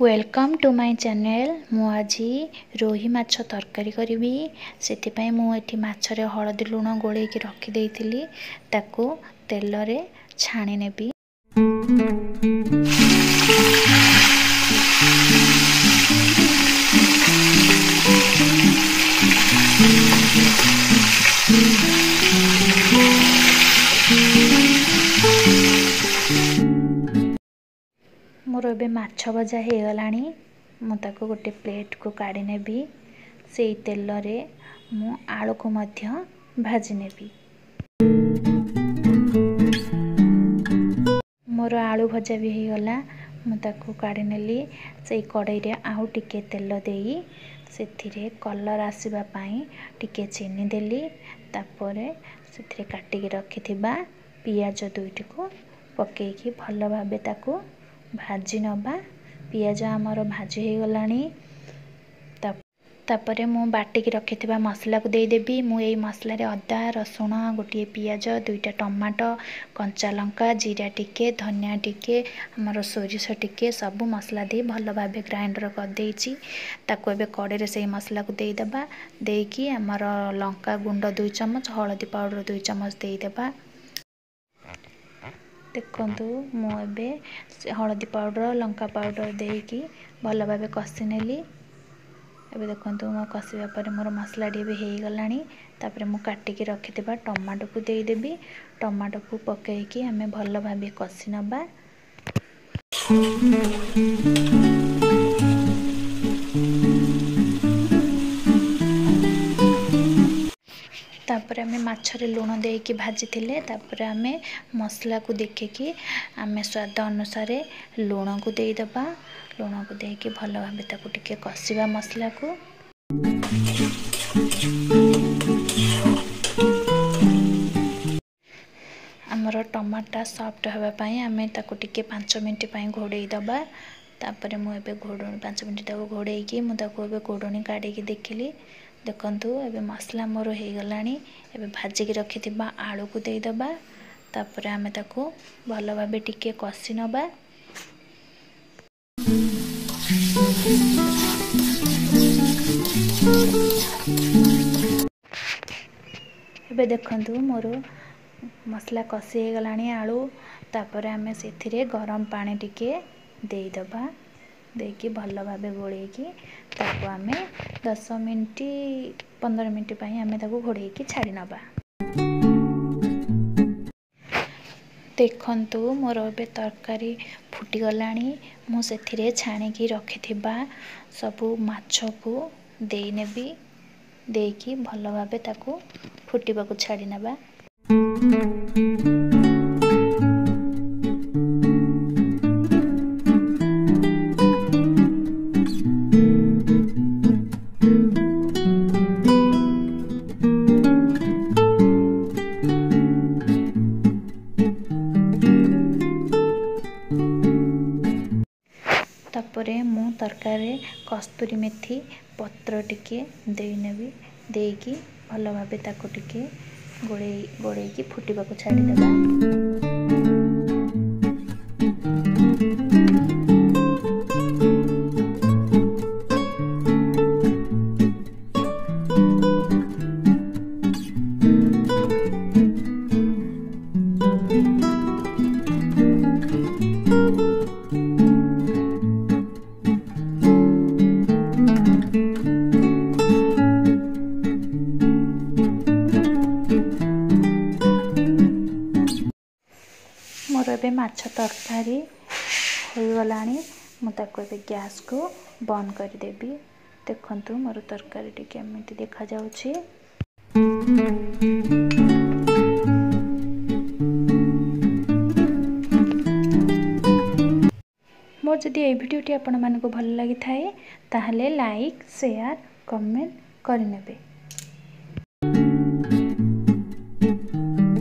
Welcome to my channel. मु आज रोही माछ तरकारी करी से मुझे माछरे हलदी लुण गोल रखी देइथिली ताकू तेल रे छाणी नेबी। मोर ए माछ भजा हो गलानी। मुझे गोटे प्लेट को काढ़ी नेबी। से तेल रे मु आलू को मध्य भाजी नेबी। मोर आलू भजा भी हो गला। मुझे काढ़ी नेली। से कड़ाई रे आउ टिके तेल देई से कलर आसीबा पाई टिके चीनी देली। तापरे से काटिकी रखिथिबा पियाज दुईटी को पकेकी भल भाबे ताकू भाजी नबा। पियाज आमर भाजी हो गलानी। तापरे मु बाटिकी रखिथिबा मसला को दे देबी। मु एई मसला रे अदा रसुण गोटे पियाज दुईटा टमाटो कंचा लंका जीरा टिके धनिया टिके आमर सोरिष टिके सब मसला दे भल भाबे ग्राइंडर कर देइची। ताको एबे कड़े रे से मसला को दे देबा। देकी आमर लंका गुंड 2 चम्मच हळदी पाउडर 2 चम्मच दे देबा। देखंतु मु एबे हळदी पाउडर लंका पाउडर देकी भल भाबे कसी नेली। एबे देखंतु मो कसीबा परे मोर मसला डी भी हे गलानी। तापरे मु काटिकी रखिथिबा टमाटो को दे देबी। टमाटो को पकेकी हमें भल भाबे कसी नबा। तापरे आमे माछरे लुण देकी भाजी थिले। तापरे आमे मसला को देखिकी आमे स्वाद अनुसार लुण को दे दबा। लुण को देकी भल भाबे ताकू टिके कसीबा मसला को। आमर टमाटा सॉफ्ट होबा पई आमे ताकू टिके 5 मिनिट पई घोड़ेई दबा। तापरे मु एबे घोड़ोनी 5 मिनिट ताकू घोड़ेईकी मु ताकू एबे घोड़ोनी काढीकी देखिली। देखंतु एबे मसला मोर हो गलानी। एबे भाजी की रखिथिबा आलू को दे दबा। तापरे आमे ताकू भल भाबे टिके कसी नबा। एबे देखंतु मोर मसला कसी हो गलानी आलू। तापरे आमे सेथिरे गरम पानी टिके दे दबा। देकी भल भाबे गोळेकी ताकू आमे 10 मिनिट 15 मिनिट पई आमे ताकू घोड़ेकी छाड़ी नबा। देखंतु मोर एबे तरकारी फुटी गलानी। मु सेथिरे छाणीकी रखिथिबा सबु माछ को दे नेबी। देकी भल भाबे ताकू फुटीबा को छाड़ी नबा। तापरे मु तरकारी कस्तूरी मेथी पत्र टिके दे नेबी। देकी भल भाबे ताको टिके गोळेकी फुटीबा को छाड़ी देबा। मोर एबे माछ तरकारी हो गलानी। मु ताको एबे गैस को बंद कर देबी। देखंतु मोर तरकारी टिके एमिति देखा जाउछि। मोर जदि ए भिडियोटी आपण मानको भल लागि थाए ताहले लाइक शेयर कमेंट करि नेबे।